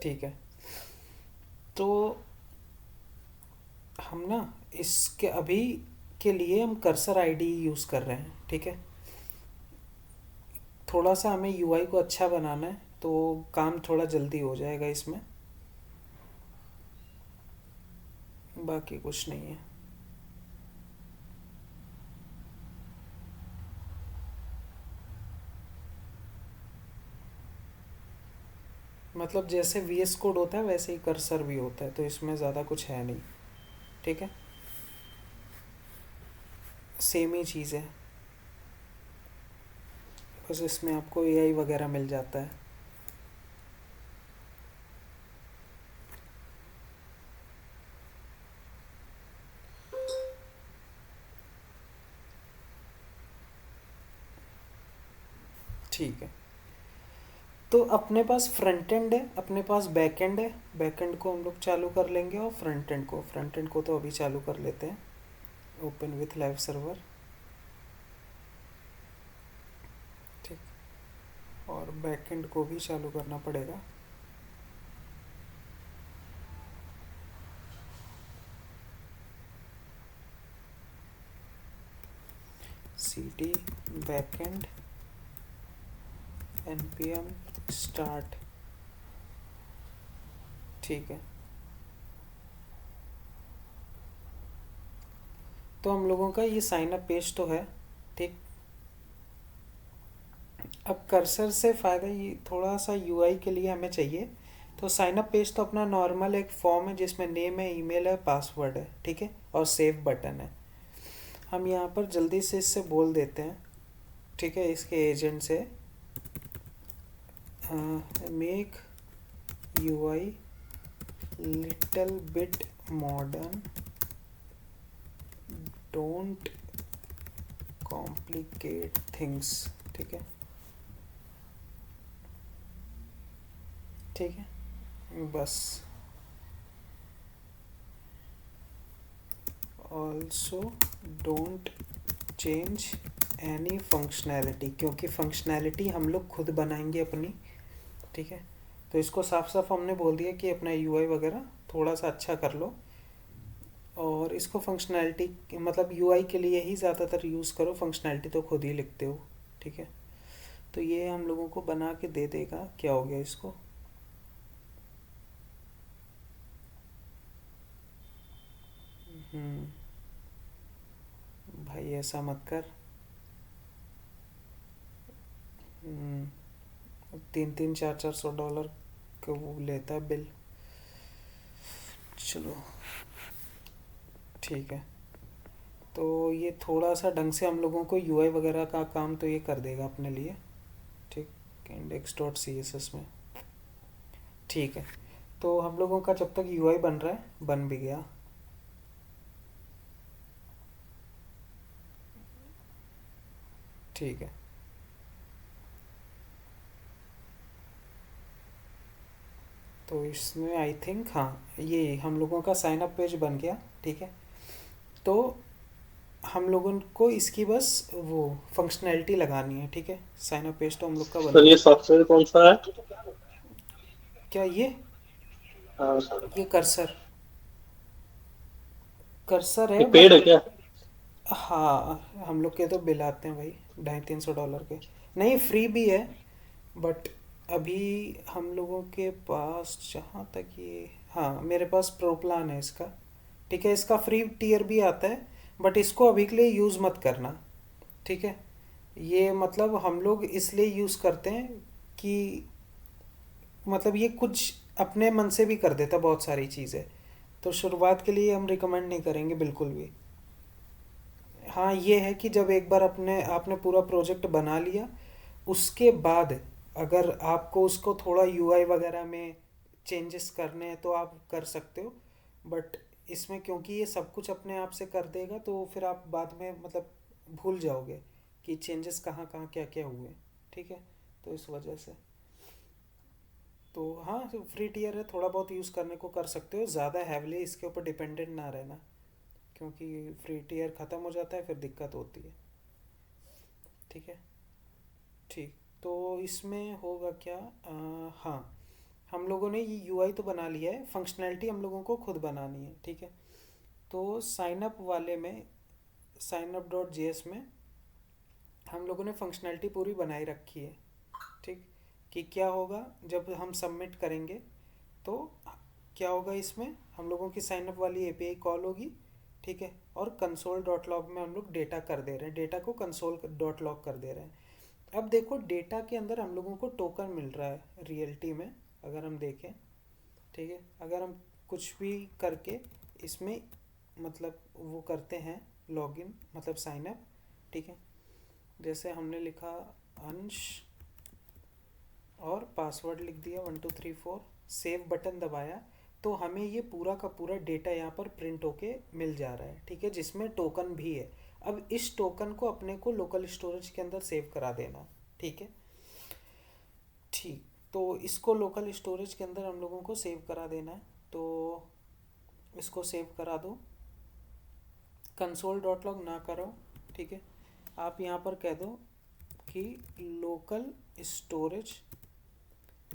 ठीक है। तो हम ना इसके अभी के लिए हम कर्सर आईडी यूज़ कर रहे हैं, ठीक है। थोड़ा सा हमें यूआई को अच्छा बनाना है, तो काम थोड़ा जल्दी हो जाएगा इसमें, बाकी कुछ नहीं है। मतलब जैसे वीएस कोड होता है वैसे ही कर्सर भी होता है, तो इसमें ज़्यादा कुछ है नहीं, ठीक है। सेम ही चीज़ है, बस इसमें आपको एआई वगैरह मिल जाता है। ठीक है। तो अपने पास फ्रंट एंड है, अपने पास बैक एंड है। बैक एंड को हम लोग चालू कर लेंगे, और फ्रंट एंड को तो अभी चालू कर लेते हैं। Open with live server. ठीक। और बैक एंड को भी चालू करना पड़ेगा। C D back end npm start. ठीक है। तो हम लोगों का ये साइन अप पेज तो है, ठीक। अब कर्सर से फ़ायदा ये थोड़ा सा यूआई के लिए हमें चाहिए। तो साइन अप पेज तो अपना नॉर्मल एक फॉर्म है जिसमें नेम है, ईमेल है, पासवर्ड है, ठीक है, और सेव बटन है। हम यहाँ पर जल्दी से इससे बोल देते हैं, ठीक है, इसके एजेंट से, make UI little bit modern, don't complicate things, ठीक है। ठीक है, बस। Also don't change any functionality, क्योंकि फंक्शनैलिटी हम लोग खुद बनाएंगे अपनी, ठीक है। तो इसको साफ साफ हमने बोल दिया कि अपना यूआई वगैरह थोड़ा सा अच्छा कर लो, और इसको फंक्शनैलिटी मतलब यूआई के लिए ही ज़्यादातर यूज़ करो, फंक्शनैलिटी तो खुद ही लिखते हो, ठीक है। तो ये हम लोगों को बना के दे देगा। क्या हो गया इसको? हम्म, भाई ऐसा मत कर। 300-400 $400 का वो लेता है बिल। चलो, ठीक है। तो ये थोड़ा सा ढंग से हम लोगों को यूआई वगैरह का काम तो ये कर देगा अपने लिए, ठीक। index.css में, ठीक है। तो हम लोगों का जब तक यूआई बन रहा है, बन भी गया। ठीक है। तो इसमें आई थिंक, हाँ, ये हम लोगों का साइन अप पेज बन गया, ठीक है। तो हम लोगों को इसकी बस वो फंक्शनैलिटी लगानी है, ठीक है। साइन अप पेज तो हम लोग का बन सर ये गया। सॉफ्टवेयर कौन सा है? क्या हाँ सर। ये कर्सर कर्सर ये है, पेड बट है क्या? हाँ, हम लोग के तो बिल आते हैं भाई, 250-300 डॉलर के। नहीं, फ्री भी है, बट अभी हम लोगों के पास जहाँ तक ये, हाँ, मेरे पास प्रो प्लान है इसका, ठीक है। इसका फ्री टियर भी आता है, बट इसको अभी के लिए यूज़ मत करना, ठीक है। ये मतलब हम लोग इसलिए यूज़ करते हैं कि मतलब ये कुछ अपने मन से भी कर देता बहुत सारी चीज़ें, तो शुरुआत के लिए हम रिकमेंड नहीं करेंगे बिल्कुल भी। हाँ, ये है कि जब एक बार अपने आपने पूरा प्रोजेक्ट बना लिया, उसके बाद अगर आपको उसको थोड़ा यूआई वगैरह में चेंजेस करने हैं तो आप कर सकते हो, बट इसमें क्योंकि ये सब कुछ अपने आप से कर देगा, तो फिर आप बाद में मतलब भूल जाओगे कि चेंजेस कहाँ कहाँ क्या क्या हुए, ठीक है। तो इस वजह से, तो हाँ, तो फ्री टियर है, थोड़ा बहुत यूज़ करने को कर सकते हो, ज़्यादा हैवली इसके ऊपर डिपेंडेंट ना रहना, क्योंकि फ्री टियर ख़त्म हो जाता है फिर दिक्कत होती है, ठीक है। ठीक। तो इसमें होगा क्या, हाँ, हम लोगों ने ये यूआई तो बना लिया है, फंक्शनैलिटी हम लोगों को खुद बनानी है, ठीक है। तो साइनअप वाले में, साइनअप डॉट जेएस में हम लोगों ने फंक्शनैलिटी पूरी बनाई रखी है, ठीक। कि क्या होगा जब हम सबमिट करेंगे तो क्या होगा, इसमें हम लोगों की साइनअप वाली एपीआई कॉल होगी, ठीक है। और कंसोल डॉट लॉग में हम लोग डेटा कर दे रहे हैं, डेटा को कंसोल डॉट लॉग कर दे रहे हैं। अब देखो डेटा के अंदर हम लोगों को टोकन मिल रहा है रियलिटी में, अगर हम देखें, ठीक है। अगर हम कुछ भी करके इसमें मतलब वो करते हैं लॉगिन, मतलब साइनअप, ठीक है। जैसे हमने लिखा अंश और पासवर्ड लिख दिया 1234, सेव बटन दबाया, तो हमें ये पूरा का पूरा डेटा यहाँ पर प्रिंट होके मिल जा रहा है, ठीक है, जिसमें टोकन भी है। अब इस टोकन को अपने को लोकल स्टोरेज के अंदर सेव करा देना, ठीक है। ठीक, तो इसको लोकल स्टोरेज के अंदर हम लोगों को सेव करा देना है, तो इसको सेव करा दो। कंसोल डॉट लॉग ना करो, ठीक है। आप यहाँ पर कह दो कि local storage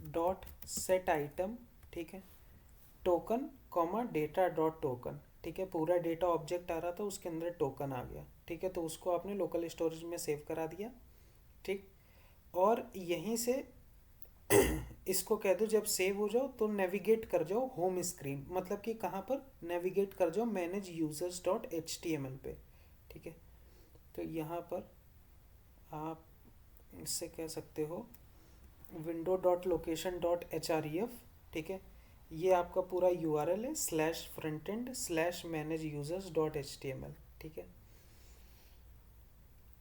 dot set item, ठीक है, token comma data dot token, ठीक है। पूरा डेटा ऑब्जेक्ट आ रहा था, उसके अंदर टोकन आ गया, ठीक है। तो उसको आपने लोकल स्टोरेज में सेव करा दिया, ठीक। और यहीं से इसको कह दो जब सेव हो जाओ तो नेविगेट कर जाओ होम स्क्रीन, मतलब कि कहाँ पर नेविगेट कर जाओ, manage users dot H T M L पे, ठीक है। तो यहाँ पर आप इससे कह सकते हो window dot location dot H R E F, ठीक है। ये आपका पूरा यू आर एल है, slash front end slash manage users dot H T M L, ठीक है।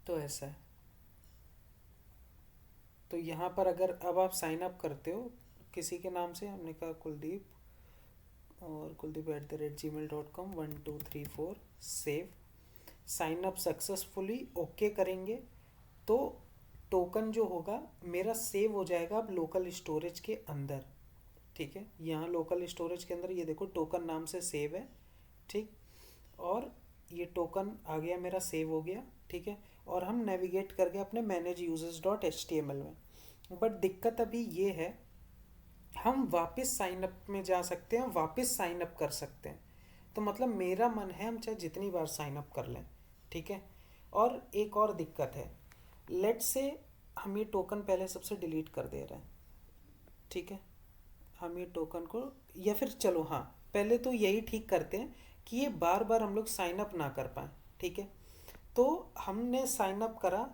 तो ऐसा है। तो यहाँ पर अगर अब आप साइन अप करते हो किसी के नाम से, हमने कहा कुलदीप, और kuldip@gmail.com 1234 save, sign up successfully okay करेंगे तो टोकन जो होगा मेरा सेव हो जाएगा अब लोकल स्टोरेज के अंदर, ठीक है। यहाँ लोकल स्टोरेज के अंदर ये देखो टोकन नाम से सेव है, ठीक। और ये टोकन आ गया मेरा, सेव हो गया, ठीक है। और हम नेविगेट कर गए अपने manage users dot H T M L में। बट दिक्कत अभी ये है, हम वापस साइन अप में जा सकते हैं, वापस साइन अप कर सकते हैं। तो मतलब मेरा मन है हम चाहे जितनी बार साइन अप कर लें, ठीक है। और एक और दिक्कत है, लेट से हम ये टोकन पहले सबसे डिलीट कर दे रहे हैं, ठीक है। हम ये टोकन को, या फिर चलो हाँ, पहले तो यही ठीक करते हैं कि ये बार बार हम लोग साइन अप ना कर पाए, ठीक है। तो हमने साइन अप करा,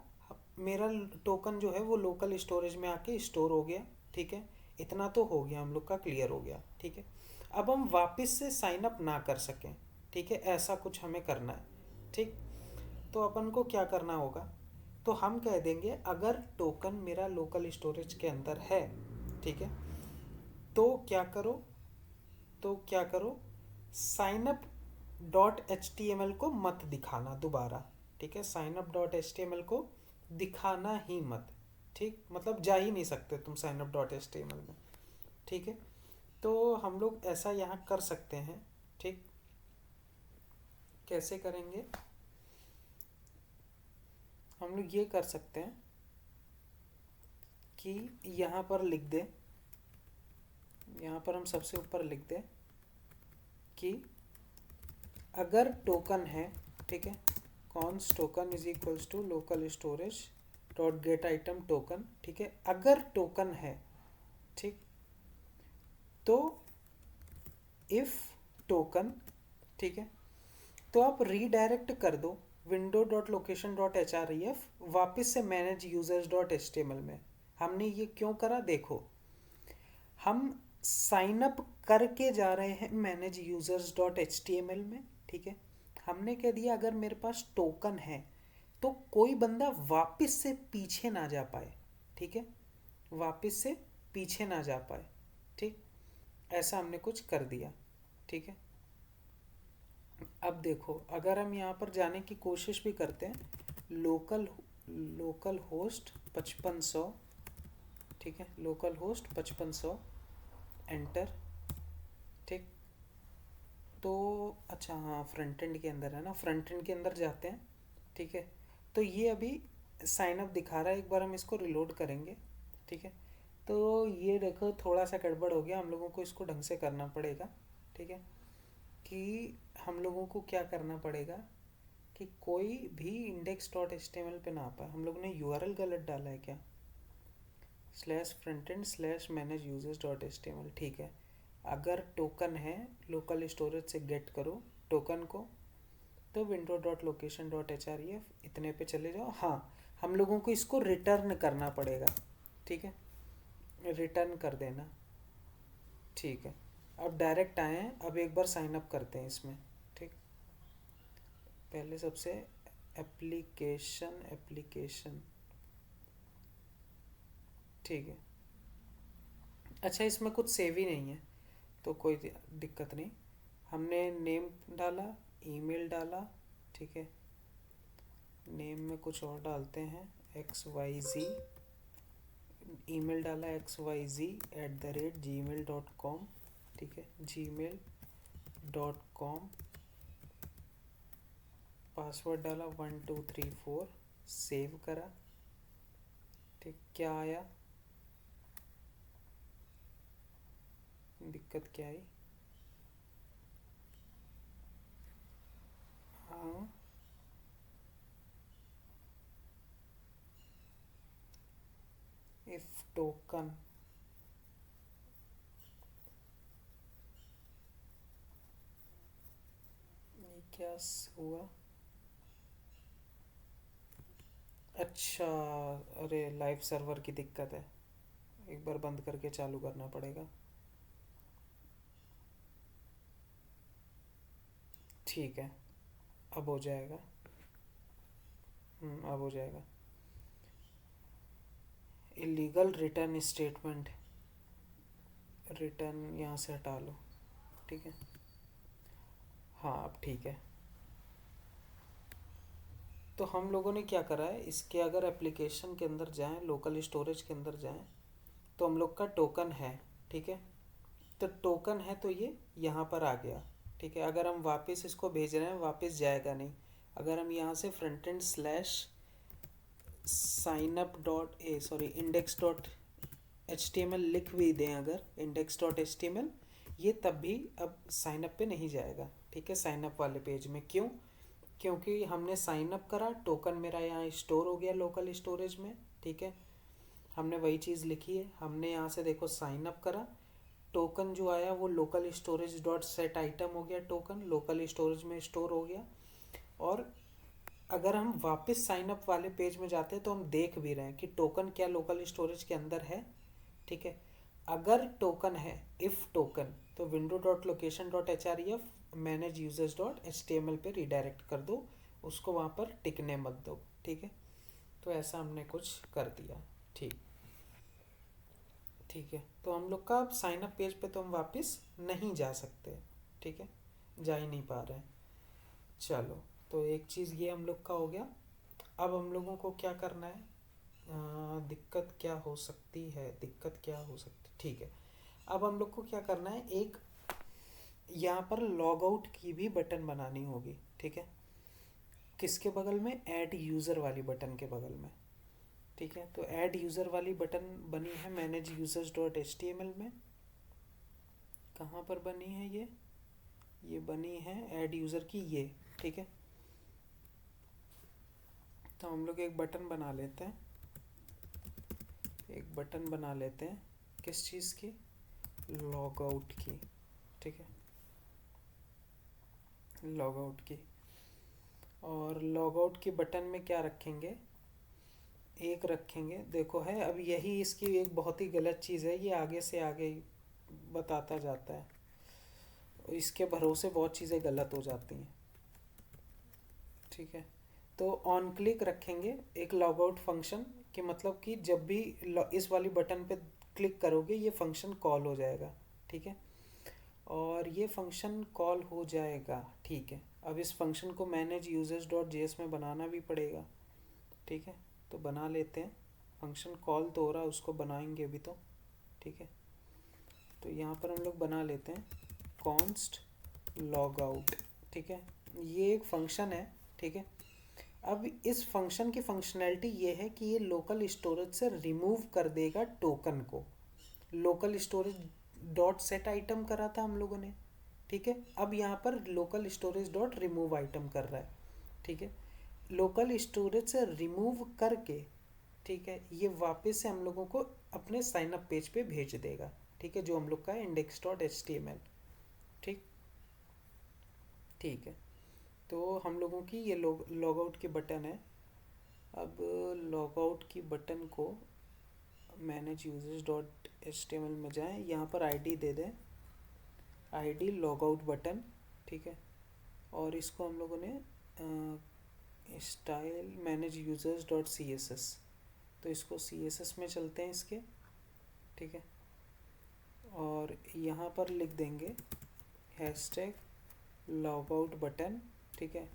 मेरा टोकन जो है वो लोकल स्टोरेज में आके स्टोर हो गया, ठीक है। इतना तो हो गया, हम लोग का क्लियर हो गया, ठीक है। अब हम वापस से साइन अप ना कर सकें, ठीक है, ऐसा कुछ हमें करना है, ठीक। तो अपन को क्या करना होगा, तो हम कह देंगे अगर टोकन मेरा लोकल स्टोरेज के अंदर है, ठीक है, तो क्या करो, sign up dot H T M L को मत दिखाना दोबारा, ठीक है। Sign up dot H T M L को दिखाना ही मत, ठीक, मतलब जा ही नहीं सकते तुम sign up dot H T M L में, ठीक है। तो हम लोग ऐसा यहाँ कर सकते हैं, ठीक। कैसे करेंगे, हम लोग ये कर सकते हैं कि यहाँ पर लिख दें, यहाँ पर हम सबसे ऊपर लिख दें कि अगर टोकन है, ठीक है, const token is equals to local storage dot get item token, ठीक है। अगर टोकन है, ठीक, तो इफ टोकन, ठीक है, तो आप रीडायरेक्ट कर दो window dot location dot H R E F वापिस से manage users dot H T M L में। हमने ये क्यों करा, देखो हम साइन अप करके जा रहे हैं manage users dot H T M L में, ठीक है। हमने कह दिया अगर मेरे पास टोकन है तो कोई बंदा वापस से पीछे ना जा पाए, ठीक है, वापस से पीछे ना जा पाए, ठीक। ऐसा हमने कुछ कर दिया, ठीक है। अब देखो अगर हम यहाँ पर जाने की कोशिश भी करते हैं, लोकल होस्ट 5500, ठीक है, लोकल होस्ट 5500 एंटर, ठीक। तो अच्छा हाँ, फ्रंट एंड के अंदर है ना, फ्रंट एंड के अंदर जाते हैं, ठीक है। तो ये अभी साइन अप दिखा रहा है, एक बार हम इसको रिलोड करेंगे, ठीक है। तो ये देखो थोड़ा सा गड़बड़ हो गया, हम लोगों को इसको ढंग से करना पड़ेगा। ठीक है, कि हम लोगों को क्या करना पड़ेगा कि कोई भी index dot H T M L पे ना आ पाए। हम लोग ने यूआरएल गलत डाला है क्या, slash front end slash manage users dot H T M L. ठीक है, अगर टोकन है लोकल स्टोरेज से गेट करो टोकन को, तो window dot location dot H R E F इतने पे चले जाओ। हाँ, हम लोगों को इसको रिटर्न करना पड़ेगा। ठीक है, रिटर्न कर देना। ठीक है, अब डायरेक्ट आए हैं, अब एक बार साइन अप करते हैं इसमें। ठीक, पहले सबसे एप्लीकेशन एप्लीकेशन। ठीक है, अच्छा इसमें कुछ सेव ही नहीं है तो कोई दिक्कत नहीं। हमने नेम डाला, ईमेल डाला। ठीक है, नेम में कुछ और डालते हैं, एक्स वाई ज़ी। ईमेल डाला xyz@gmail.com। ठीक है, gmail.com। पासवर्ड डाला 1234, सेव करा। ठीक, क्या आया, दिक्कत क्या आई? हाँ, इफ टोकन। ये क्या हुआ? अच्छा, अरे लाइव सर्वर की दिक्कत है, एक बार बंद करके चालू करना पड़ेगा। ठीक है, अब हो जाएगा। अब हो जाएगा। इलीगल रिटर्न स्टेटमेंट, रिटर्न यहाँ से हटा लो। ठीक है, हाँ अब ठीक है। तो हम लोगों ने क्या करा है, इसके अगर एप्लीकेशन के अंदर जाएं, लोकल स्टोरेज के अंदर जाएं, तो हम लोग का टोकन है। ठीक है, तो टोकन है तो ये यहाँ पर आ गया। ठीक है, अगर हम वापस इसको भेज रहे हैं वापस जाएगा नहीं। अगर हम यहाँ से front end slash sign up dot A sorry index dot H T M L लिख भी दें, अगर index dot H T M L, ये तब भी अब साइन अप पे नहीं जाएगा। ठीक है, साइन अप वाले पेज में क्यों? क्योंकि हमने साइन अप करा, टोकन मेरा यहाँ स्टोर हो गया लोकल स्टोरेज में। ठीक है, हमने वही चीज़ लिखी है, हमने यहाँ से देखो साइन अप करा, टोकन जो आया वो local storage dot set item हो गया, टोकन लोकल स्टोरेज में स्टोर हो गया। और अगर हम वापस साइन अप वाले पेज में जाते हैं तो हम देख भी रहे हैं कि टोकन क्या लोकल स्टोरेज के अंदर है। ठीक है, अगर टोकन है, इफ़ टोकन, तो window dot location dot H R E F manage users dot H T M L पर रिडायरेक्ट कर दो, उसको वहाँ पर टिकने मत दो। ठीक है, तो ऐसा हमने कुछ कर दिया। ठीक, ठीक है, तो हम लोग का अब साइन अप पेज पे तो हम वापस नहीं जा सकते। ठीक है, जा ही नहीं पा रहे हैं। चलो, तो एक चीज़ ये हम लोग का हो गया। अब हम लोगों को क्या करना है, दिक्कत क्या हो सकती है, दिक्कत क्या हो सकती, ठीक है। अब हम लोग को क्या करना है, एक यहाँ पर लॉग आउट की भी बटन बनानी होगी। ठीक है, किसके बगल में, ऐड यूज़र वाली बटन के बगल में। ठीक है, तो ऐड यूज़र वाली बटन बनी है manage users dot H T M L में। कहाँ पर बनी है ये बनी है ऐड यूज़र की ये। ठीक है, तो हम लोग एक बटन बना लेते हैं, एक बटन बना लेते हैं किस चीज़ की, लॉग आउट की। ठीक है, लॉग आउट की। और लॉग आउट की बटन में क्या रखेंगे, एक रखेंगे, देखो है अब यही इसकी एक बहुत ही गलत चीज़ है, ये आगे से आगे बताता जाता है, इसके भरोसे बहुत चीज़ें गलत हो जाती हैं। ठीक है, तो ऑन क्लिक रखेंगे एक लॉग आउट फंक्शन, कि मतलब कि जब भी इस वाली बटन पे क्लिक करोगे ये फंक्शन कॉल हो जाएगा। ठीक है, और ये फंक्शन कॉल हो जाएगा। ठीक है, अब इस फंक्शन को manage users dot J S में बनाना भी पड़ेगा। ठीक है, तो बना लेते हैं, फंक्शन कॉल तो हो रहा है उसको बनाएंगे भी तो। ठीक है, तो यहाँ पर हम लोग बना लेते हैं कॉन्स्ट लॉग आउट। ठीक है, ये एक फंक्शन है। ठीक है, अब इस फंक्शन की फंक्शनैलिटी ये है कि ये लोकल स्टोरेज से रिमूव कर देगा टोकन को। Local storage dot set item करा था हम लोगों ने, ठीक है। अब यहाँ पर local storage dot remove item कर रहा है, ठीक है। लोकल स्टोरेज से रिमूव करके, ठीक है, ये वापस से हम लोगों को अपने साइन अप पेज पे भेज देगा, ठीक है, जो हम लोग का है index dot H T M L, ठीक। ठीक है, तो हम लोगों की ये लॉग आउट की बटन है। अब लॉग आउट की बटन को manage users dot H T M L में जाएँ, यहाँ पर आईडी दे दें, आईडी लॉग आउट बटन, ठीक है। और इसको हम लोगों ने style manage users dot C S S, तो इसको सी एस एस में चलते हैं इसके, ठीक है। और यहाँ पर लिख देंगे हैशटैग लॉग आउट बटन, ठीक है।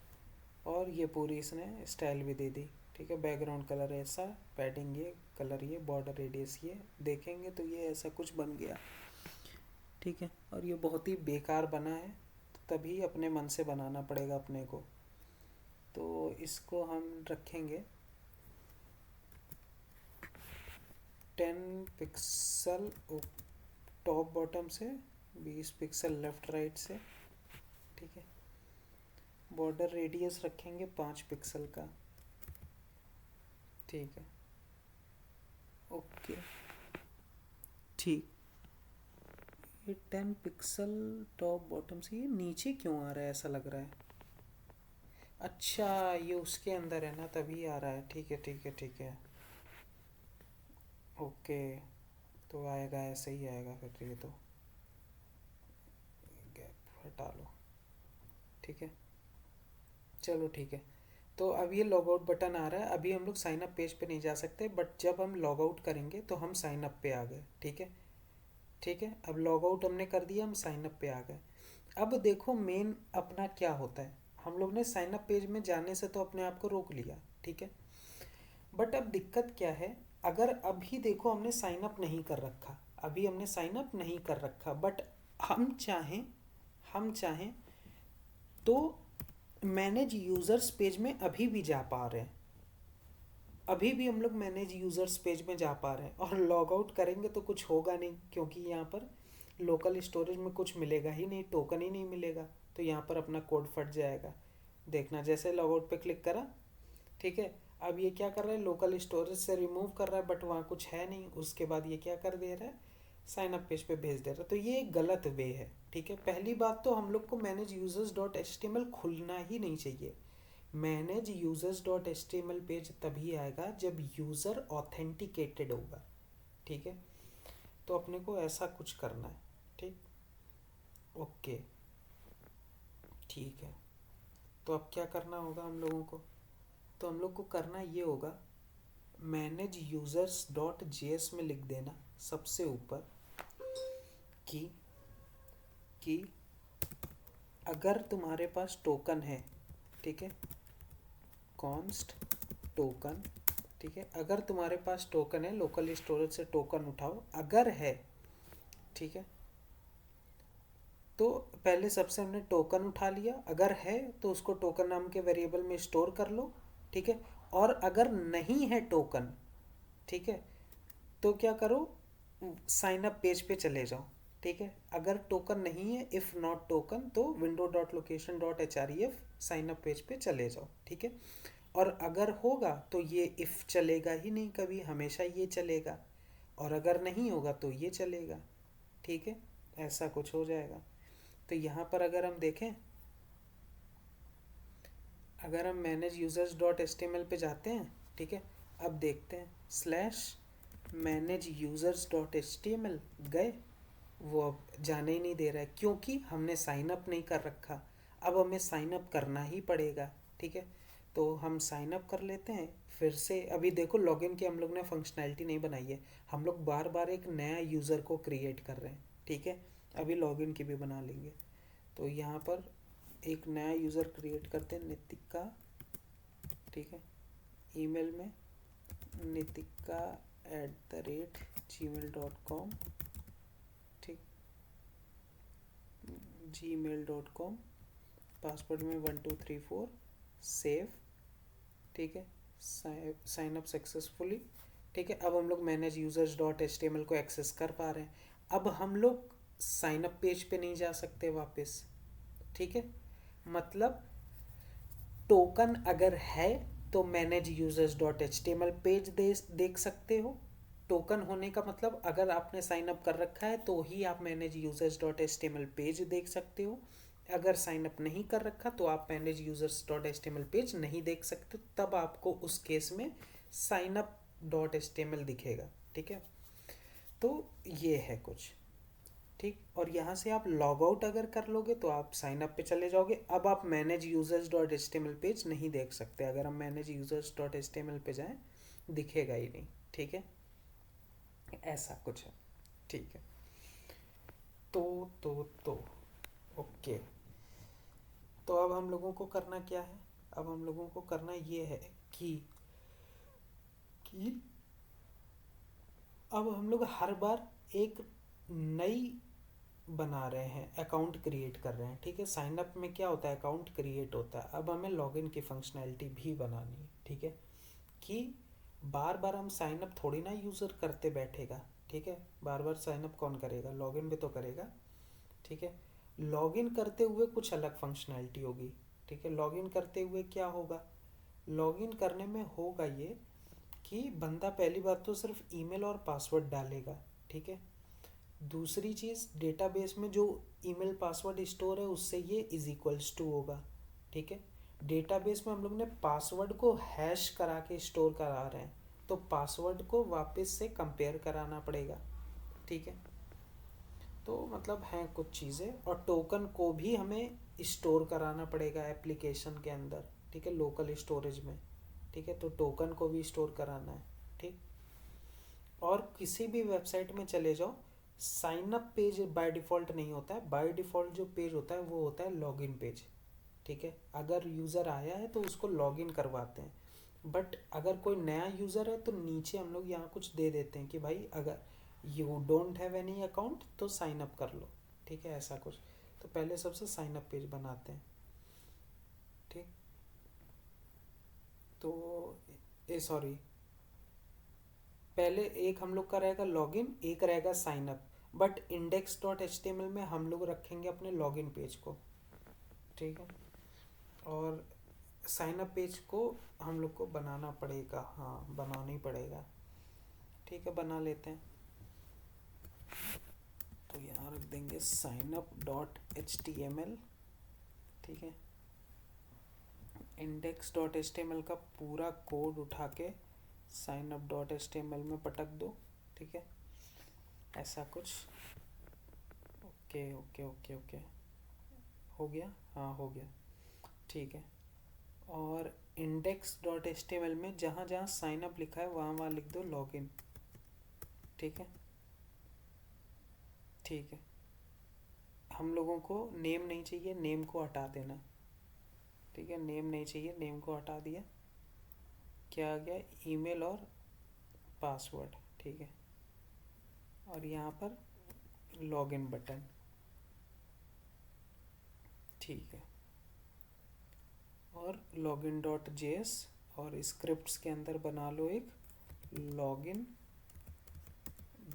और ये पूरी इसने स्टाइल भी दे दी, ठीक है। बैकग्राउंड कलर ऐसा, पैडिंग ये, कलर ये, बॉर्डर रेडियस ये, देखेंगे तो ये ऐसा कुछ बन गया, ठीक है। और ये बहुत ही बेकार बना है, तो तभी अपने मन से बनाना पड़ेगा अपने को। तो इसको हम रखेंगे 10 पिक्सल टॉप बॉटम से, 20 पिक्सल लेफ़्ट राइट से, ठीक है। बॉर्डर रेडियस रखेंगे 5 पिक्सल का, ठीक है। ओके, ठीक। ये 10 पिक्सल टॉप बॉटम से ये नीचे क्यों आ रहा है, ऐसा लग रहा है। अच्छा, ये उसके अंदर है ना, तभी आ रहा है, ठीक है ठीक है ठीक है। ओके, तो आएगा, ऐसे ही आएगा फिर। ये तो गैप हटा लो, ठीक है, चलो ठीक है। तो अब ये लॉग आउट बटन आ रहा है। अभी हम लोग साइन अप पेज पे नहीं जा सकते, बट जब हम लॉग आउट करेंगे तो हम साइन अप पे आ गए, ठीक है। ठीक है, अब लॉग आउट हमने कर दिया, हम साइन अप पे आ गए। अब देखो मेन अपना क्या होता है, हम लोग ने साइन अप पेज में जाने से तो अपने आप को रोक लिया, ठीक है। बट अब दिक्कत क्या है, अगर अभी देखो हमने साइन अप नहीं कर रखा, अभी हमने साइन अप नहीं कर रखा, बट हम चाहें तो मैनेज यूज़र्स पेज में अभी भी जा पा रहे हैं। अभी भी हम लोग मैनेज यूज़र्स पेज में जा पा रहे हैं, और लॉग आउट करेंगे तो कुछ होगा नहीं, क्योंकि यहाँ पर लोकल स्टोरेज में कुछ मिलेगा ही नहीं, टोकन ही नहीं मिलेगा, तो यहाँ पर अपना कोड फट जाएगा। देखना, जैसे लॉग आउट पे क्लिक करा, ठीक है। अब ये क्या कर रहा है, लोकल स्टोरेज से रिमूव कर रहा है, बट वहाँ कुछ है नहीं। उसके बाद ये क्या कर दे रहा है, साइन अप पेज पे भेज दे रहा है। तो ये एक गलत वे है, ठीक है। पहली बात तो हम लोग को manage users dot H T M L खुलना ही नहीं चाहिए। Manage users dot H T M L page तभी आएगा जब यूज़र ऑथेंटिकेटेड होगा, ठीक है। तो अपने को ऐसा कुछ करना है, ठीक। ओके, ठीक है। तो अब क्या करना होगा हम लोगों को, तो हम लोग को करना ये होगा, manage users dot J S में लिख देना सबसे ऊपर कि कि अगर तुम्हारे पास टोकन है, ठीक है, कॉन्स्ट टोकन, ठीक है। अगर तुम्हारे पास टोकन है, लोकल स्टोरेज से टोकन उठाओ, अगर है, ठीक है। तो पहले सबसे हमने टोकन उठा लिया, अगर है तो उसको टोकन नाम के वेरिएबल में स्टोर कर लो, ठीक है। और अगर नहीं है टोकन, ठीक है, तो क्या करो, साइन अप पेज पे चले जाओ, ठीक है। अगर टोकन नहीं है, इफ़ नॉट टोकन, तो window dot location dot H R E F sine up page पे चले जाओ, ठीक है। और अगर होगा तो ये इफ़ चलेगा ही नहीं कभी, हमेशा ये चलेगा। और अगर नहीं होगा तो ये चलेगा, ठीक है। ऐसा कुछ हो जाएगा। तो यहाँ पर अगर हम देखें, अगर हम manage users dot H T M L पे जाते हैं, ठीक है। अब देखते हैं, slash manage users dot H T M L गए, वो अब जाने ही नहीं दे रहा है, क्योंकि हमने साइन अप नहीं कर रखा। अब हमें साइन अप करना ही पड़ेगा, ठीक है। तो हम साइन अप कर लेते हैं फिर से। अभी देखो लॉगिन की हम लोग ने फंक्शनैलिटी नहीं बनाई है, हम लोग बार बार एक नया यूज़र को क्रिएट कर रहे हैं, ठीक है। अभी लॉगिन की भी बना लेंगे। तो यहाँ पर एक नया यूज़र क्रिएट करते हैं, नितिका, ठीक है। ईमेल में nitika@gmail.com, ठीक, gmail.com, पासवर्ड में 1234, सेव, ठीक है, साइन अप सक्सेसफुली। ठीक है, अब हम लोग manage users dot H T M L को एक्सेस कर पा रहे हैं। अब हम लोग साइन अप पेज पे नहीं जा सकते वापस। ठीक है, मतलब टोकन अगर है तो manage users dot H T M L page देख सकते हो। टोकन होने का मतलब अगर आपने साइन अप कर रखा है तो ही आप manage users dot H T M L page देख सकते हो। अगर साइन अप नहीं कर रखा तो आप manage users dot H T M L page नहीं देख सकते, तब आपको उस केस में sign up dot H T M L दिखेगा। ठीक है, तो ये है कुछ। ठीक, और यहाँ से आप लॉग आउट अगर कर लोगे तो आप साइन अप पे चले जाओगे। अब आप manage users dot H T M L page नहीं देख सकते। अगर हम manage users dot H T M L पे जाएँ दिखेगा ही नहीं। ठीक है, ऐसा कुछ है। ठीक है, तो ओके। तो अब हम लोगों को करना क्या है? अब हम लोगों को करना ये है कि अब हम लोग हर बार एक नई बना रहे हैं, अकाउंट क्रिएट कर रहे हैं। ठीक है, साइन अप में क्या होता है, अकाउंट क्रिएट होता है। अब हमें लॉगिन की फंक्शनैलिटी भी बनानी है। ठीक है, कि बार बार हम साइन अप थोड़ी ना यूज़र करते बैठेगा। ठीक है, बार बार साइन अप कौन करेगा, लॉगिन भी तो करेगा। ठीक है, लॉगिन करते हुए कुछ अलग फंक्शनैलिटी होगी। ठीक है, लॉगिन करते हुए क्या होगा, लॉगिन करने में होगा ये कि बंदा पहली बात तो सिर्फ ईमेल और पासवर्ड डालेगा। ठीक है, दूसरी चीज़ डेटाबेस में जो ईमेल पासवर्ड स्टोर है उससे ये इज इक्वल्स टू होगा। ठीक है, डेटाबेस में हम लोग ने पासवर्ड को हैश करा के स्टोर करा रहे हैं, तो पासवर्ड को वापस से कंपेयर कराना पड़ेगा। ठीक है, तो मतलब हैं कुछ चीज़ें, और टोकन को भी हमें स्टोर कराना पड़ेगा एप्लीकेशन के अंदर। ठीक है, लोकल स्टोरेज में। ठीक है, तो टोकन को भी स्टोर कराना है। ठीक, और किसी भी वेबसाइट में चले जाओ, sign up page by default नहीं होता है। बाय डिफ़ॉल्ट जो पेज होता है वो होता है लॉगिन पेज। ठीक है, अगर यूज़र आया है तो उसको लॉगिन करवाते हैं। बट अगर कोई नया यूज़र है तो नीचे हम लोग यहाँ कुछ दे देते हैं कि भाई अगर you don't have any account तो साइन अप कर लो। ठीक है, ऐसा कुछ। तो पहले सबसे साइन अप पेज बनाते हैं। ठीक, तो ए सॉरी, पहले एक हम लोग का रहेगा लॉगिन, एक रहेगा sign up. But index dot H T M L में हम लोग रखेंगे अपने लॉगिन पेज को। ठीक है, और साइन अप पेज को हम लोग को बनाना पड़ेगा। हाँ, बनाना ही पड़ेगा। ठीक है, बना लेते हैं। तो यहाँ रख देंगे sign up dot H T M L. ठीक है, index dot H T M L का पूरा कोड उठा के sign up dot H T M L में पटक दो। ठीक है, ऐसा कुछ। ओके ओके ओके ओके, हो गया, हाँ हो गया। ठीक है, और index dot H T M L में जहाँ जहाँ साइन अप लिखा है वहाँ वहाँ लिख दो लॉगिन। ठीक है, ठीक है, हम लोगों को नेम नहीं चाहिए, नेम को हटा देना। ठीक है, नेम नहीं चाहिए, नेम को हटा दिया। क्या आ गया, ईमेल और पासवर्ड। ठीक है, और यहाँ पर लॉगिन बटन। ठीक है, और लॉगिन डॉट जेएस, और स्क्रिप्ट्स के अंदर बना लो एक लॉगिन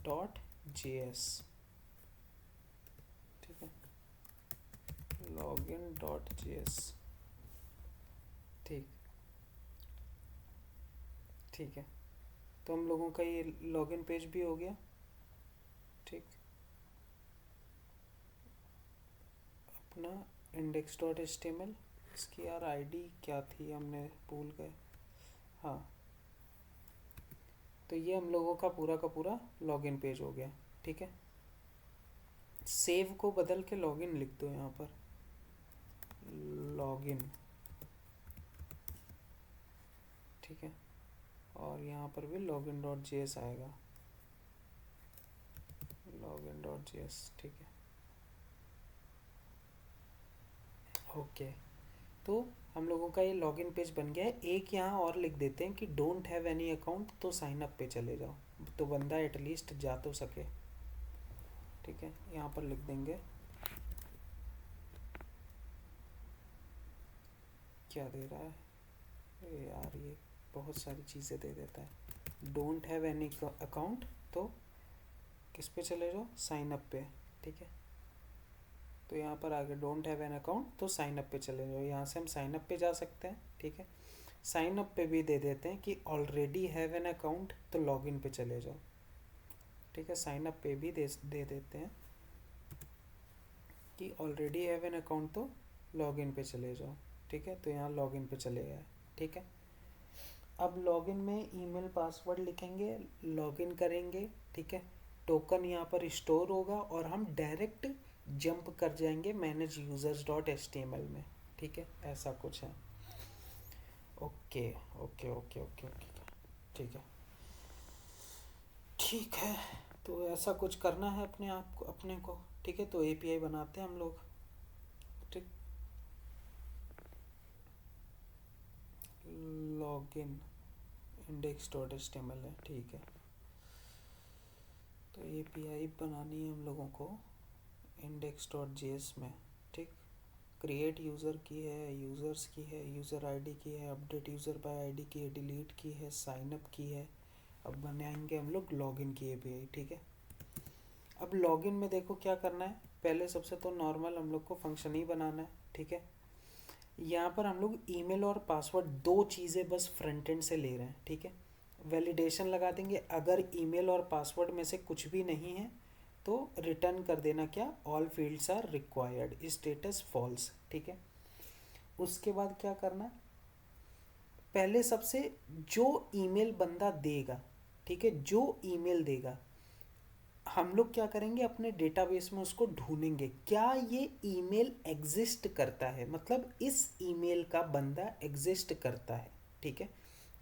डॉट जेएस। ठीक है, लॉगिन डॉट जेएस। ठीक, ठीक है, तो हम लोगों का ये लॉगिन पेज भी हो गया। ठीक, अपना index dot H T M L, इसकी यार आईडी क्या थी हमने भूल गए। हाँ, तो ये हम लोगों का पूरा लॉगिन पेज हो गया। ठीक है, सेव को बदल के लॉगिन लिख दो यहाँ पर, लॉगिन। ठीक है, और यहाँ पर भी लॉगिन डॉट जे एस आएगा, लॉगिन डॉट जे एस। ठीक है, ओके। तो हम लोगों का ये लॉगिन पेज बन गया है। एक यहाँ और लिख देते हैं कि डोंट हैव एनी अकाउंट तो साइन अप पे चले जाओ, तो बंदा एटलीस्ट जा तो सके। ठीक है, यहाँ पर लिख देंगे, क्या दे रहा है, यार ये बहुत सारी चीज़ें दे देता है। डोंट हैव एनी अकाउंट, तो किस पे चले जाओ, साइन अप पे। ठीक है, तो यहाँ पर आगे डोंट हैव एन अकाउंट, तो साइन अप पे चले जाओ। यहाँ से हम साइन अप पे जा सकते हैं। ठीक है, साइन अप पे भी दे देते हैं कि ऑलरेडी हैव एन अकाउंट, तो लॉगिन पे चले जाओ। ठीक है, साइन अप पे भी दे देते हैं कि ऑलरेडी हैव एन अकाउंट, तो लॉगिन पे चले जाओ। ठीक है, तो यहाँ लॉगिन पे चले गए। ठीक है, अब लॉगिन में ईमेल पासवर्ड लिखेंगे, लॉगिन करेंगे। ठीक है, टोकन यहाँ पर स्टोर होगा और हम डायरेक्ट जंप कर जाएंगे manage users dot H T M L में। ठीक है, ऐसा कुछ है। Okay okay okay okay okay, ठीक है। ठीक है, तो ऐसा कुछ करना है अपने आप को, अपने को। ठीक है, तो एपीआई बनाते हैं हम लोग। ठीक, login index dot H T M L है। ठीक है, तो एपीआई बनानी है हम लोगों को इंडेक्स डॉट जे एस में। ठीक, क्रिएट यूज़र की है, यूज़र्स की है, यूज़र आईडी की है, अपडेट यूज़र बाय आईडी की है, डिलीट की है, साइन अप की है। अब बनाएंगे हम लोग लॉगिन की एपीआई। ठीक है, अब लॉगिन में देखो क्या करना है। पहले सबसे तो नॉर्मल हम लोग को फंक्शन ही बनाना है। ठीक है, यहाँ पर हम लोग ईमेल और पासवर्ड दो चीज़ें बस फ्रंट एंड से ले रहे हैं। ठीक है, वैलिडेशन लगा देंगे, अगर ईमेल और पासवर्ड में से कुछ भी नहीं है तो रिटर्न कर देना क्या, all fields are required, status false. ठीक है, उसके बाद क्या करना है, पहले सबसे जो ईमेल बंदा देगा, ठीक है, जो ईमेल देगा, हम लोग क्या करेंगे, अपने डेटाबेस में उसको ढूंढेंगे, क्या ये ईमेल एग्जिस्ट करता है, मतलब इस ईमेल का बंदा एग्जिस्ट करता है। ठीक है,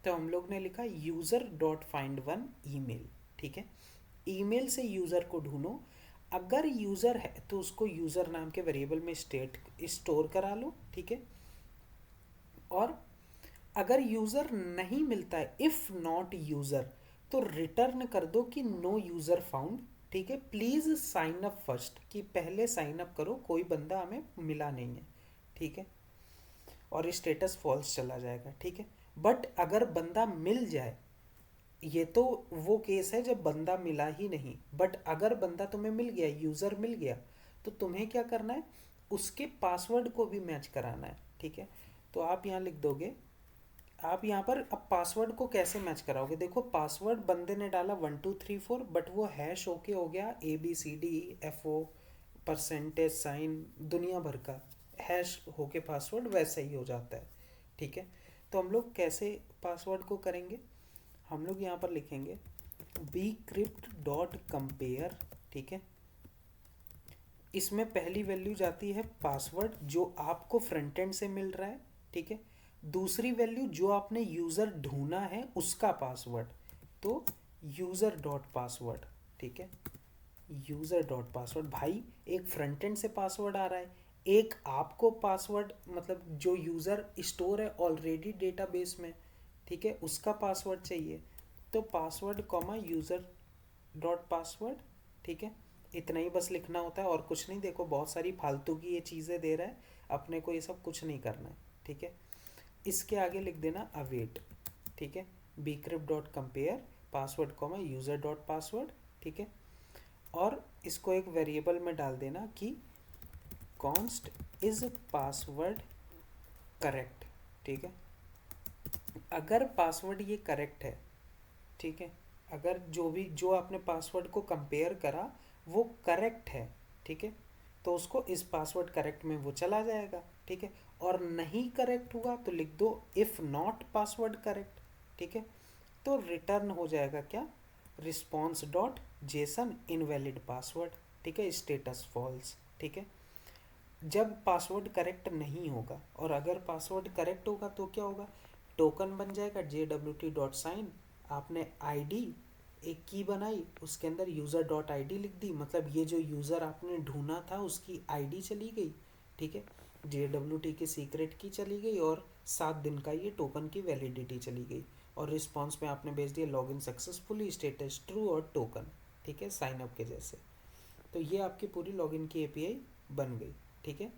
तो हम लोग ने लिखा user dot find one email. ठीक है, ईमेल से यूज़र को ढूंढो, अगर यूज़र है तो उसको यूज़र नाम के वेरिएबल में स्टोर करा लो। ठीक है, और अगर यूज़र नहीं मिलता है, इफ़ नॉट यूज़र, तो रिटर्न कर दो कि नो यूज़र फाउंड। ठीक है, प्लीज़ साइन अप फर्स्ट, कि पहले साइन अप करो, कोई बंदा हमें मिला नहीं है। ठीक है, और स्टेटस फॉल्स चला जाएगा। ठीक है, बट अगर बंदा मिल जाए, ये तो वो केस है जब बंदा मिला ही नहीं, बट अगर बंदा तुम्हें मिल गया, यूज़र मिल गया, तो तुम्हें क्या करना है, उसके पासवर्ड को भी मैच कराना है। ठीक है, तो आप यहाँ लिख दोगे, आप यहाँ पर अब पासवर्ड को कैसे मैच कराओगे, देखो पासवर्ड बंदे ने डाला 1 2 3 4, बट वो हैश होके हो गया ABCDEFO परसेंटेज साइन, दुनिया भर का हैश होके पासवर्ड वैसा ही हो जाता है। ठीक है, तो हम लोग कैसे पासवर्ड को करेंगे, हम लोग यहाँ पर लिखेंगे bcrypt डॉट कंपेयर। ठीक है, इसमें पहली वैल्यू जाती है पासवर्ड जो आपको फ्रंट एंड से मिल रहा है। ठीक है, दूसरी वैल्यू जो आपने यूज़र ढूंढा है उसका पासवर्ड, तो यूज़र डॉट पासवर्ड। ठीक है, यूज़र डॉट पासवर्ड, भाई एक फ्रंट एंड से पासवर्ड आ रहा है, एक आपको पासवर्ड, मतलब जो यूज़र स्टोर है ऑलरेडी डेटाबेस में, ठीक है, उसका पासवर्ड चाहिए, तो password comma user dot password. ठीक है, इतना ही बस लिखना होता है और कुछ नहीं। देखो बहुत सारी फालतू की ये चीज़ें दे रहा है, अपने को ये सब कुछ नहीं करना है। ठीक है, इसके आगे लिख देना अवेट। ठीक है, bcrypt dot compare password comma user dot password. ठीक है, और इसको एक वेरिएबल में डाल देना कि कॉन्स्ट इज पासवर्ड करेक्ट। ठीक है, अगर पासवर्ड ये करेक्ट है, ठीक है, अगर जो आपने पासवर्ड को कंपेयर करा वो करेक्ट है, ठीक है, तो उसको इस पासवर्ड करेक्ट में वो चला जाएगा। ठीक है, और नहीं करेक्ट हुआ तो लिख दो इफ़ नॉट पासवर्ड करेक्ट। ठीक है, तो रिटर्न हो जाएगा क्या, response dot JSON invalid password. ठीक है, स्टेटस फॉल्स। ठीक है, जब पासवर्ड करेक्ट नहीं होगा, और अगर पासवर्ड करेक्ट होगा तो क्या होगा, टोकन बन जाएगा JWT.sign, आपने आईडी एक की बनाई, उसके अंदर यूज़र डॉट आई डी लिख दी, मतलब ये जो यूज़र आपने ढूंढा था उसकी आईडी चली गई। ठीक है, JWT की सीक्रेट की चली गई, और 7 दिन का ये टोकन की वैलिडिटी चली गई, और रिस्पॉन्स में आपने भेज दिया लॉगिन सक्सेसफुली, स्टेटस ट्रू और टोकन। ठीक है, साइन अप के जैसे। तो ये आपकी पूरी लॉगिन की एपीआई बन गई। ठीक है,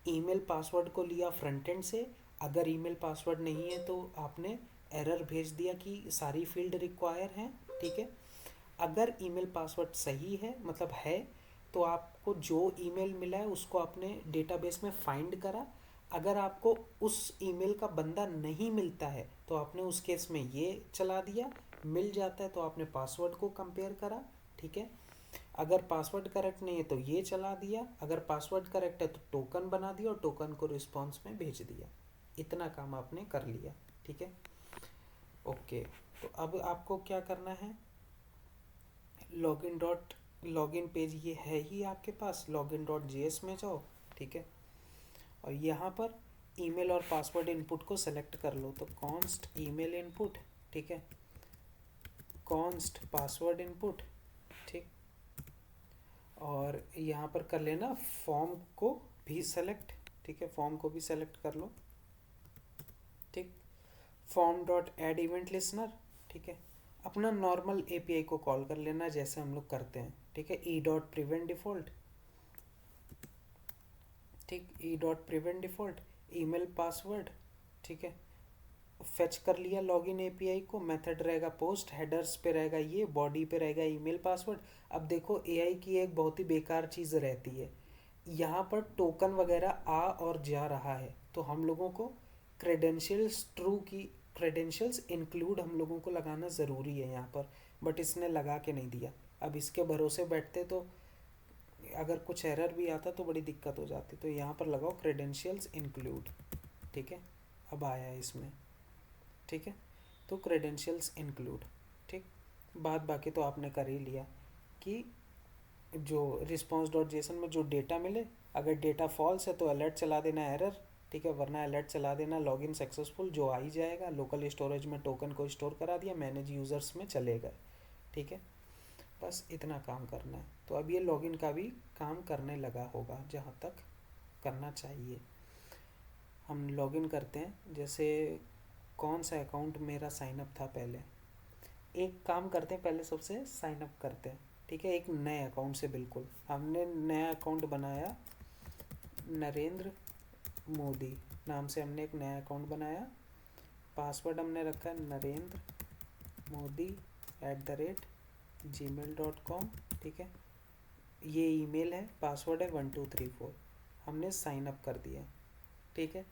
ईमेल पासवर्ड को लिया फ्रंट एंड से, अगर ईमेल पासवर्ड नहीं है तो आपने एरर भेज दिया कि सारी फील्ड रिक्वायर हैं, ठीक है। अगर ईमेल पासवर्ड सही है मतलब है, तो आपको जो ईमेल मिला है उसको आपने डेटाबेस में फाइंड करा। अगर आपको उस ईमेल का बंदा नहीं मिलता है तो आपने उस केस में ये चला दिया। मिल जाता है तो आपने पासवर्ड को कंपेयर करा, ठीक है। अगर पासवर्ड करेक्ट नहीं है तो ये चला दिया। अगर पासवर्ड करेक्ट है तो टोकन बना दिया और टोकन को रिस्पॉन्स में भेज दिया। इतना काम आपने कर लिया, ठीक है। ओके, तो अब आपको क्या करना है, लॉगिन पेज ये है ही आपके पास, login.js में जाओ, ठीक है। और यहाँ पर ईमेल और पासवर्ड इनपुट को सेलेक्ट कर लो, तो कॉन्स्ट ईमेल इनपुट, ठीक है, कॉन्स्ट पासवर्ड इनपुट, ठीक। और यहाँ पर कर लेना फॉर्म को भी सेलेक्ट, ठीक है, फॉर्म को भी सेलेक्ट कर लो, ठीक। Form dot add event listener, ठीक है। अपना नॉर्मल एपीआई को कॉल कर लेना जैसे हम लोग करते हैं, ठीक है। ई डॉट प्रिवेंट डिफ़ॉल्ट, ठीक, E dot prevent default, email password, ठीक है। फेच कर लिया लॉगिन एपीआई को, मेथड रहेगा पोस्ट, हेडर्स पे रहेगा ये, बॉडी पे रहेगा ईमेल पासवर्ड। अब देखो एआई की एक बहुत ही बेकार चीज़ रहती है, यहाँ पर टोकन वगैरह आ और जा रहा है, तो हम लोगों को क्रेडेंशियल्स ट्रू की क्रेडेंशियल्स इंक्लूड हम लोगों को लगाना ज़रूरी है यहाँ पर, बट इसने लगा के नहीं दिया। अब इसके भरोसे बैठते तो अगर कुछ एरर भी आता तो बड़ी दिक्कत हो जाती, तो यहाँ पर लगाओ क्रेडेंशियल्स इंक्लूड, ठीक है। अब आया है इसमें, ठीक है, तो क्रेडेंशियल्स इंक्लूड, ठीक। बात बाकी तो आपने कर ही लिया कि जो रिस्पॉन्स डॉट जेसन में जो डेटा मिले, अगर डेटा फॉल्स है तो अलर्ट चला देना एरर, ठीक है, वरना अलर्ट चला देना लॉगिन सक्सेसफुल, जो आ ही जाएगा। लोकल स्टोरेज में टोकन को स्टोर करा दिया, मैनेज यूज़र्स में चले गए, ठीक है। बस इतना काम करना है। तो अब ये लॉगिन का भी काम करने लगा होगा जहाँ तक करना चाहिए। हम लॉगिन करते हैं, जैसे कौन सा अकाउंट मेरा साइनअप था पहले, एक काम करते हैं, पहले सबसे साइनअप करते हैं, ठीक है, एक नए अकाउंट से। बिल्कुल हमने नया अकाउंट बनाया, नरेंद्र मोदी नाम से हमने एक नया अकाउंट बनाया। पासवर्ड हमने रखा नरेंद्र मोदी @gmail.com, ठीक है। ये ईमेल है, पासवर्ड है 1234। हमने साइन अप कर दिया, ठीक है,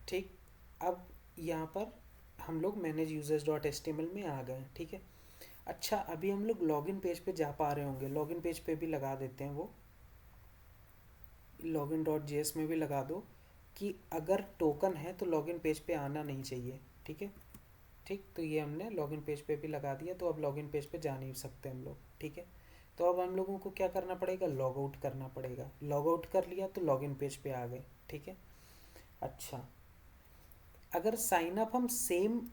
ठीक। अब यहाँ पर हम लोग मैनेज यूजर्स डॉट HTML में आ गए, ठीक है। अच्छा, अभी हम लोग लॉगिन पेज पे जा पा रहे होंगे, लॉगिन पेज पे भी लगा देते हैं, वो login.js में भी लगा दो कि अगर टोकन है तो लॉगिन पेज पे आना नहीं चाहिए, ठीक है, ठीक। तो ये हमने लॉगिन पेज पे भी लगा दिया, तो अब लॉगिन पेज पे जा नहीं सकते हम लोग, ठीक है। तो अब हम लोगों को क्या करना पड़ेगा, लॉग आउट करना पड़ेगा। लॉग आउट कर लिया तो लॉगिन पेज पे आ गए, ठीक है। अच्छा, अगर साइन अप हम सेम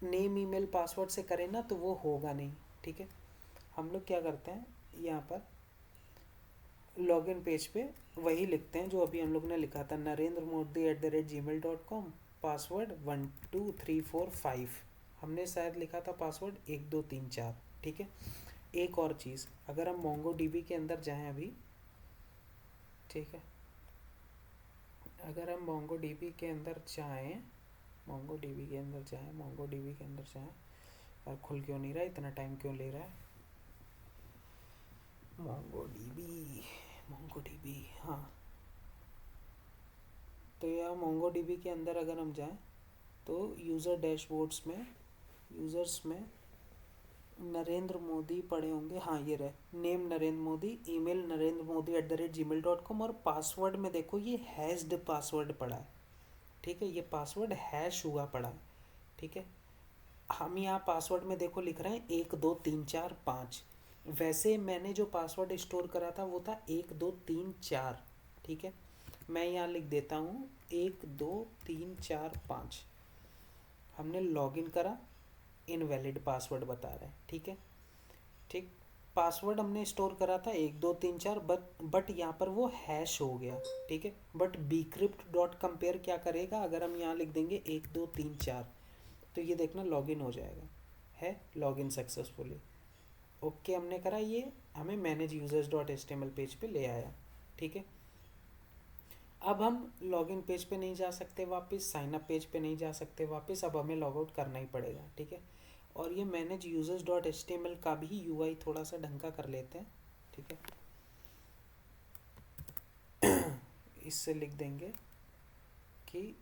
नेम ईमेल पासवर्ड से करें ना तो वो होगा नहीं, ठीक है। हम लोग क्या करते हैं, यहाँ पर लॉगिन पेज पे वही लिखते हैं जो अभी हम लोग ने लिखा था, नरेंद्र मोदी @gmail.com, पासवर्ड 12345। हमने शायद लिखा था पासवर्ड 1234, ठीक है। एक और चीज़, अगर हम मोंगो डीबी के अंदर जाएं अभी, ठीक है, अगर हम मोंगो डीबी के अंदर जाएं, मोंगो डीबी के अंदर जाएं, मोंगो डीबी के अंदर जाएं, और खुल क्यों नहीं रहा, इतना टाइम क्यों ले रहा है, मोंगो डीबी, मोंगो डीबी, हाँ। तो यह मोंगो डीबी के अंदर अगर हम जाएं तो यूज़र डैशबोर्ड्स में, यूज़र्स में नरेंद्र मोदी पड़े होंगे, हाँ ये रहे, name Narendra Modi, email Narendra Modi @gmail.com, और पासवर्ड में देखो ये हैश्ड पासवर्ड पड़ा है, ठीक है, ये पासवर्ड हैश हुआ पड़ा है, ठीक है। हम यहाँ पासवर्ड में देखो लिख रहे हैं 12345, वैसे मैंने जो पासवर्ड स्टोर करा था वो था 1234, ठीक है। मैं यहाँ लिख देता हूँ 12345। हमने लॉगिन करा, इनवैलिड पासवर्ड बता रहा है, ठीक है, ठीक। पासवर्ड हमने स्टोर करा था 1234, बट यहाँ पर वो हैश हो गया, ठीक है। बट bcrypt डॉट कंपेयर क्या करेगा, अगर हम यहाँ लिख देंगे 1234 तो ये देखना लॉगिन हो जाएगा, है लॉगिन सक्सेसफुली। ओके, हमने करा, ये हमें manage users dot HTML page पे ले आया, ठीक है। अब हम लॉगिन पेज पे नहीं जा सकते वापस, साइन अप पेज पे नहीं जा सकते वापस, अब हमें लॉग आउट करना ही पड़ेगा, ठीक है। और ये manage users dot H T M L का भी यूआई थोड़ा सा ढंग का कर लेते हैं, ठीक है। इससे लिख देंगे कि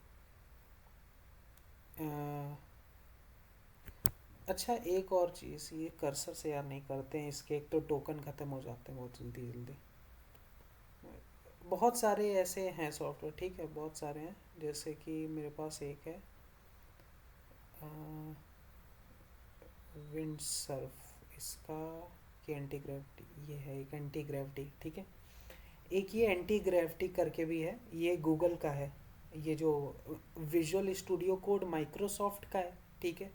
अच्छा एक और चीज़, ये कर्सर से यार नहीं करते हैं इसके, एक तो टोकन ख़त्म हो जाते हैं बहुत जल्दी जल्दी। बहुत सारे ऐसे हैं सॉफ्टवेयर, ठीक है, बहुत सारे हैं, जैसे कि मेरे पास एक है विंड सर्फ, इसका कि एंटी ग्रेविटी, ये है एक एंटी ग्रेविटी, ठीक है। एक ये एंटी ग्रेविटी करके भी है, ये गूगल का है। ये जो विजुअल स्टूडियो कोड माइक्रोसॉफ्ट का है, ठीक है।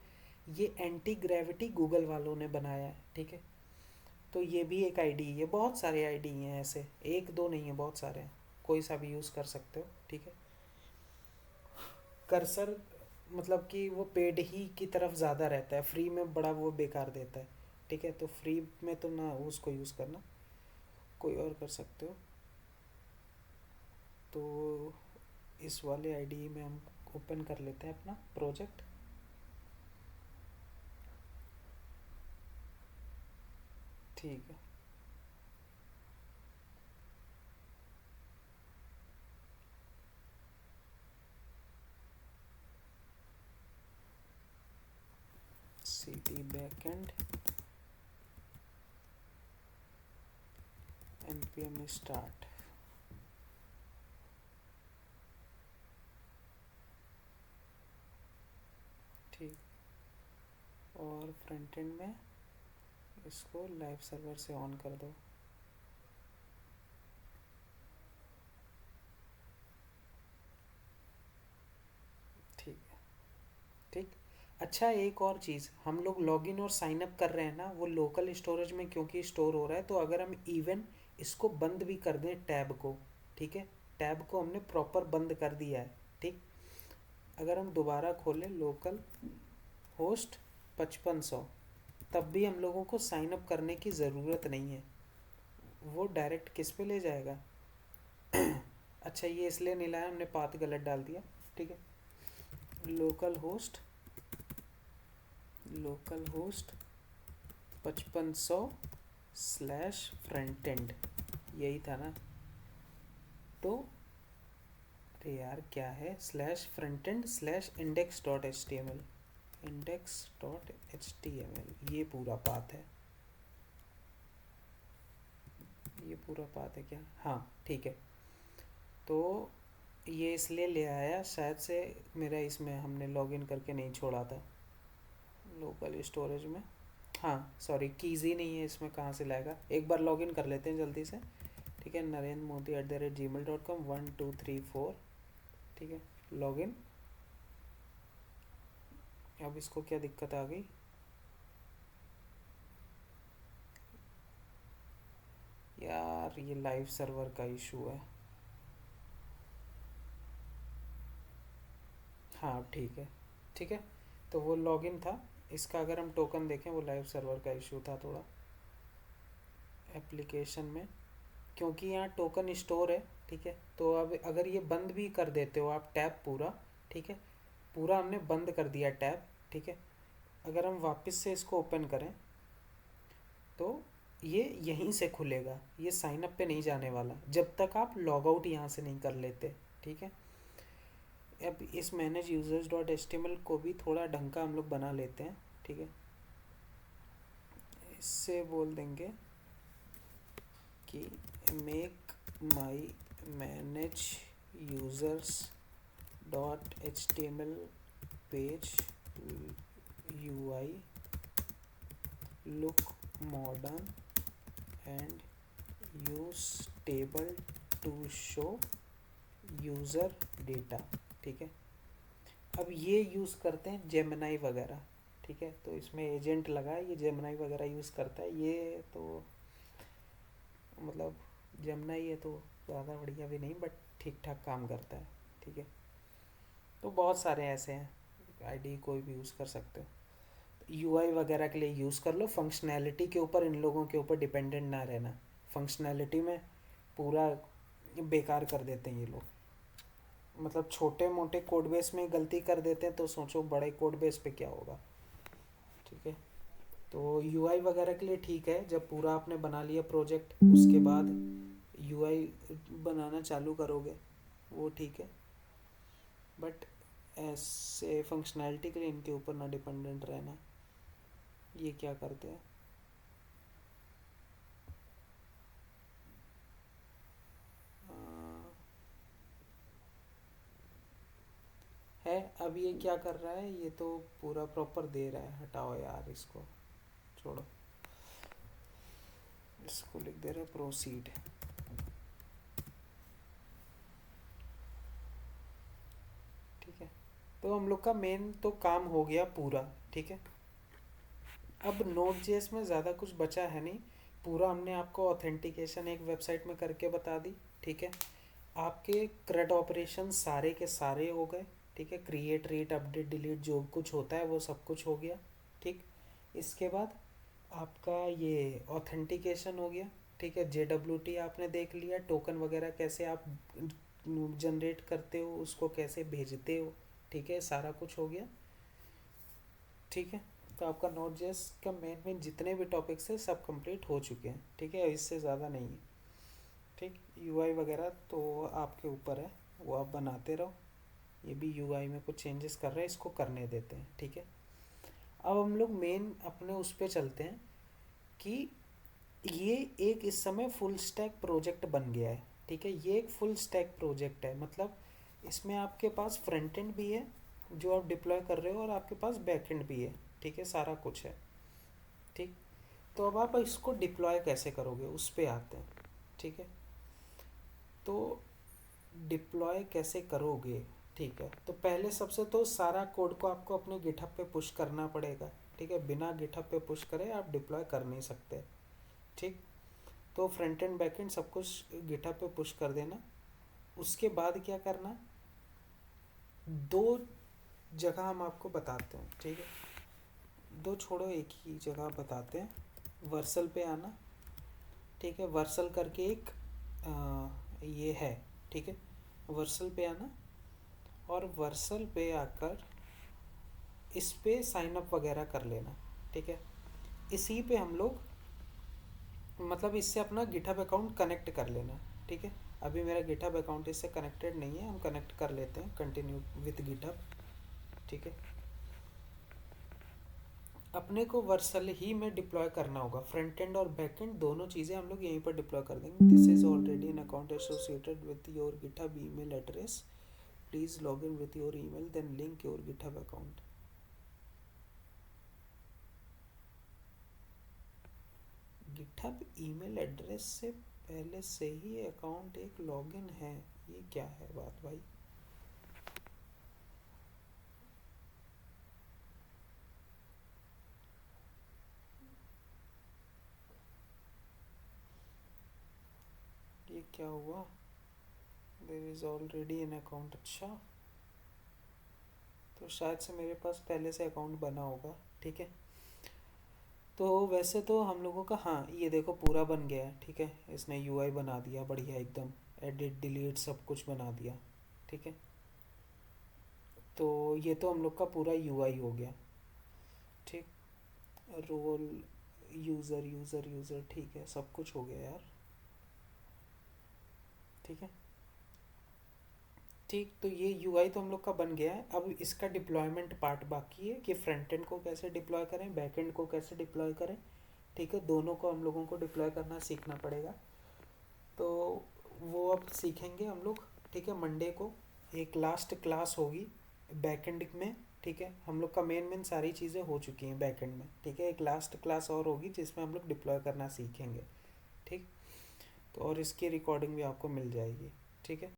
ये एंटी ग्रेविटी गूगल वालों ने बनाया है, ठीक है। तो ये भी एक आईडी है, बहुत सारे आईडी हैं ऐसे, एक दो नहीं है, बहुत सारे हैं, कोई सा भी यूज़ कर सकते हो, ठीक है। कर्सर मतलब कि वो पेड ही की तरफ ज़्यादा रहता है, फ्री में बड़ा वो बेकार देता है, ठीक है। तो फ्री में तो ना उसको यूज़ करना, कोई और कर सकते हो। तो इस वाले आईडी में हम ओपन कर लेते हैं अपना प्रोजेक्ट, ठीक है। C D backend npm start, ठीक। और फ्रंट एंड में इसको लाइव सर्वर से ऑन कर दो, ठीक है, ठीक। अच्छा एक और चीज़, हम लोग लॉगिन और साइन अप कर रहे हैं ना, वो लोकल स्टोरेज में क्योंकि स्टोर हो रहा है, तो अगर हम इवन इसको बंद भी कर दें टैब को, ठीक है, टैब को हमने प्रॉपर बंद कर दिया है, ठीक। अगर हम दोबारा खोलें लोकल होस्ट 5500, तब भी हम लोगों को साइन अप करने की ज़रूरत नहीं है, वो डायरेक्ट किस पे ले जाएगा। अच्छा ये इसलिए नहीं लाया, हमने पाथ गलत डाल दिया, ठीक है। लोकल होस्ट 5500/फ्रंट एंड, यही था ना। तो अरे यार क्या है, /frontend/index.html, index.html, ये पूरा पाथ है, ये पूरा पाथ है क्या, हाँ ठीक है। तो ये इसलिए ले आया शायद से, मेरा इसमें हमने लॉगिन करके नहीं छोड़ा था लोकल स्टोरेज में, हाँ सॉरी, कीज़ ही नहीं है इसमें, कहाँ से लाएगा। एक बार लॉगिन कर लेते हैं जल्दी से, ठीक है। narendmodi@gmail.com 1234, ठीक है, लॉगिन। अब इसको क्या दिक्कत आ गई, यार ये लाइव सर्वर का इशू है, हाँ ठीक है, ठीक है। तो वो लॉगिन था, इसका अगर हम टोकन देखें, वो लाइव सर्वर का इशू था थोड़ा एप्लीकेशन में, क्योंकि यहाँ टोकन स्टोर है, ठीक है। तो अब अगर ये बंद भी कर देते हो आप टैब पूरा, ठीक है, पूरा हमने बंद कर दिया टैब, ठीक है। अगर हम वापस से इसको ओपन करें तो ये यहीं से खुलेगा, ये साइन अप पे नहीं जाने वाला जब तक आप लॉग आउट यहाँ से नहीं कर लेते, ठीक है। अब इस manage users dot H T M L को भी थोड़ा ढंग का हम लोग बना लेते हैं, ठीक है। इससे बोल देंगे कि make my manage users dot H T M L page U I look modern and use table to show user data, ठीक है। अब ये यूज़ करते हैं जेमिनाई वगैरह, ठीक है। तो इसमें एजेंट लगा है, ये जेमिनाई वगैरह यूज़ करता है, ये तो मतलब जेमिनाई है तो ज़्यादा बढ़िया भी नहीं, बट ठीक ठाक काम करता है, ठीक है। तो बहुत सारे ऐसे हैं, आईडी कोई भी यूज़ कर सकते हो, यूआई वगैरह के लिए यूज़ कर लो, फंक्शनैलिटी के ऊपर इन लोगों के ऊपर डिपेंडेंट ना रहना, फंक्शनैलिटी में पूरा बेकार कर देते हैं ये लोग। मतलब छोटे मोटे कोड बेस में गलती कर देते हैं तो सोचो बड़े कोड बेस पे क्या होगा। ठीक है, तो यूआई वगैरह के लिए ठीक है, जब पूरा आपने बना लिया प्रोजेक्ट उसके बाद यूआई बनाना चालू करोगे वो ठीक है। बट ऐसे फंक्शनैलिटी के लिए इनके ऊपर ना डिपेंडेंट रहना। ये क्या करते हैं, है अब ये क्या कर रहा है, ये तो पूरा प्रॉपर दे रहा है, हटाओ यार इसको, छोड़ो, इसको लिख दे रहे प्रोसीड। ठीक है, तो हम लोग का मेन तो काम हो गया पूरा। ठीक है, अब नोड जेएस में ज़्यादा कुछ बचा है नहीं, पूरा हमने आपको ऑथेंटिकेशन एक वेबसाइट में करके बता दी। ठीक है, आपके CRUD ऑपरेशन सारे के सारे हो गए। ठीक है, क्रिएट रीड अपडेट डिलीट जो कुछ होता है वो सब कुछ हो गया। ठीक, इसके बाद आपका ये ऑथेंटिकेशन हो गया। ठीक है, JWT आपने देख लिया, टोकन वगैरह कैसे आप जनरेट करते हो, उसको कैसे भेजते हो। ठीक है, सारा कुछ हो गया। ठीक है, तो आपका नोट जेएस का मेन जितने भी टॉपिक्स है सब कंप्लीट हो चुके हैं। ठीक है, इससे ज़्यादा नहीं है। ठीक, यूआई वगैरह तो आपके ऊपर है, वो आप बनाते रहो। ये भी यूआई में कुछ चेंजेस कर रहे हैं, इसको करने देते हैं। ठीक है, अब हम लोग मेन अपने उस पर चलते हैं कि ये एक इस समय फुल स्टैक प्रोजेक्ट बन गया है। ठीक है, ये एक फुल स्टैक प्रोजेक्ट है, मतलब इसमें आपके पास फ्रंट एंड भी है जो आप डिप्लॉय कर रहे हो और आपके पास बैक एंड भी है। ठीक है, सारा कुछ है। ठीक, तो अब आप इसको डिप्लॉय कैसे करोगे उस पर आते हैं। ठीक है, तो डिप्लॉय कैसे करोगे। ठीक है, तो पहले सबसे तो सारा कोड को आपको अपने गिटहब पे पुश करना पड़ेगा। ठीक है, बिना गिटहब पे पुश करे आप डिप्लॉय कर नहीं सकते। ठीक, तो फ्रंट एंड बैक एंड सब कुछ गिटहब पे पुश कर देना। उसके बाद क्या करना, दो जगह हम आपको बताते हैं। ठीक है, दो छोड़ो एक ही जगह बताते हैं। वर्सल पे आना। ठीक है, वर्सल करके एक ये है। ठीक है, वर्सल पे आना और वर्सल पे आकर इस पे साइन अप वगैरह कर लेना। ठीक है, इसी पे हम लोग मतलब इससे अपना गिटहब अकाउंट कनेक्ट कर लेना। ठीक है, अभी मेरा गिटहब अकाउंट इससे कनेक्टेड नहीं है, हम कनेक्ट कर लेते हैं, कंटिन्यू विद गिटहब। ठीक है, अपने को वर्सल ही में डिप्लॉय करना होगा, फ्रंट एंड और बैक एंड दोनों चीज़ें हम लोग यहीं पर डिप्लॉय कर देंगे। This is already an account associated with your GitHub email address, please log in with your email then link your GitHub account. GitHub email address से पहले से ही अकाउंट एक लॉगिन है, ये क्या है बात भाई। ये क्या हुआ, there is already an account. अच्छा, तो शायद से मेरे पास पहले से अकाउंट बना होगा। ठीक है, तो वैसे तो हम लोगों का, हाँ ये देखो पूरा बन गया है। ठीक है, इसने यूआई बना दिया बढ़िया एकदम, एडिट डिलीट सब कुछ बना दिया। ठीक है, तो ये तो हम लोग का पूरा यूआई हो गया। ठीक, रोल यूज़र यूज़र यूज़र, ठीक है सब कुछ हो गया यार। ठीक है, ठीक, तो ये यूआई तो हम लोग का बन गया है। अब इसका डिप्लॉयमेंट पार्ट बाकी है कि फ्रंट एंड को कैसे डिप्लॉय करें, बैक एंड को कैसे डिप्लॉय करें। ठीक है, दोनों को हम लोगों को डिप्लॉय करना सीखना पड़ेगा, तो वो अब सीखेंगे हम लोग। ठीक है, मंडे को एक लास्ट क्लास होगी बैकएंड में। ठीक है, हम लोग का मेन सारी चीज़ें हो चुकी हैं बैकएंड में। ठीक है, एक लास्ट क्लास और होगी जिसमें हम लोग डिप्लॉय करना सीखेंगे। ठीक, तो और इसकी रिकॉर्डिंग भी आपको मिल जाएगी। ठीक है।